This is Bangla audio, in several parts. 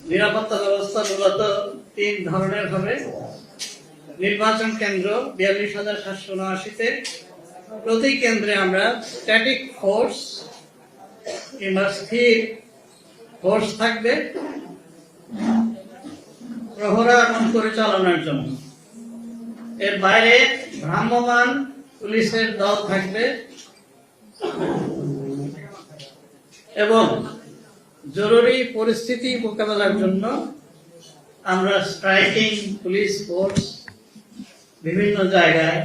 নিরাপত্তা ব্যবস্থা মূলত তিন ধরনের হবে। নির্বাচন কেন্দ্র ৪২,৭৭৯-তে প্রতি কেন্দ্রে আমরা স্ট্যাটিক ফোর্স কিংবা স্থির ফোর্স থাকবে প্রহরা এবং পরিচালনার জন্য। এর বাইরে ভ্রাম্যমাণ পুলিশের দল থাকবে এবং জরুরি পরিস্থিতি মোকাবেলার জন্য আমরা স্ট্রাইকিং পুলিশ ফোর্স বিভিন্ন জায়গায়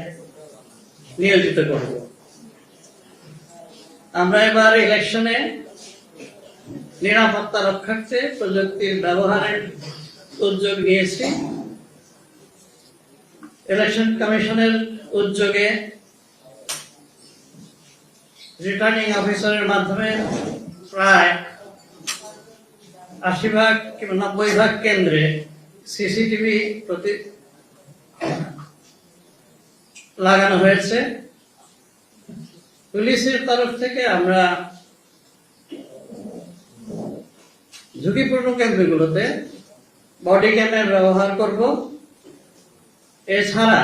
নিয়োজিত করব। আমরা এবার ইলেকশনে নিরাপত্তা রক্ষার্থে প্রযুক্তির ব্যবহারের উদ্যোগ নিয়েছি। ইলেকশন কমিশনের উদ্যোগে রিটার্নিং অফিসারের মাধ্যমে প্রায় ৮০ কিংবা ৯০ কেন্দ্রে সিসিটিভি লাগানো হয়েছে। পুলিশের তরফ থেকে আমরা ঝুঁকিপূর্ণ কেন্দ্রগুলোতে বডি ক্যামেরা ব্যবহার করব। এছাড়া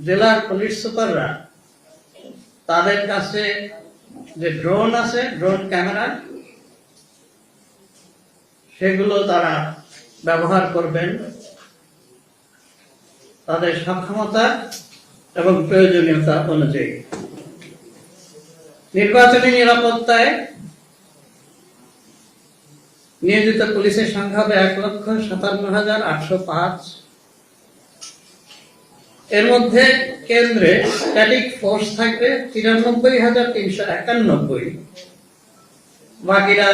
জেলার পুলিশ সুপাররা তাদের কাছে যে ড্রোন আছে, ড্রোন ক্যামেরা, সেগুলো তারা ব্যবহার করবেন তাদের সক্ষমতা এবং প্রয়োজনীয়তা অনুযায়ী। নির্বাচনী নিরাপত্তায় নিয়োজিত পুলিশের সংখ্যা হবে ১,৫৭,৮০৫। এর মধ্যে কেন্দ্রে স্ট্যাটিক ফোর্স থাকবে ৯৩,৩৯১। বাকিরা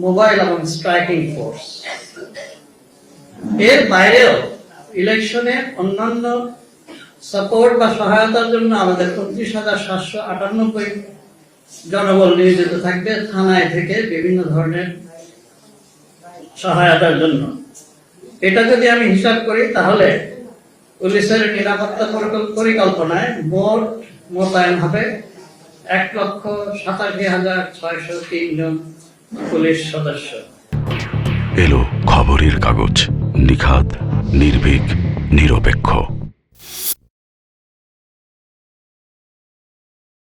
মোবাইল এবং স্ট্রাইকিং ফোর্স। এর বাইরেও ইলেকশনে অন্যান্য সাপোর্ট বা সহায়তার জন্য আমাদের ২৯,৭৯৮ জনবল নিয়োজিত থাকবে থানায় থেকে বিভিন্ন ধরনের সহায়তার জন্য। এটা যদি আমি হিসাব করি তাহলে পুলিশের নিরাপত্তা পরিকল্পনায় মোট মোতায়েন হবে ১,৮৭,৬০৩ জন পুলিশ সদস্য। এলো খবরের কাগজ, নিখাত, নির্ভীক, নিরপেক্ষ।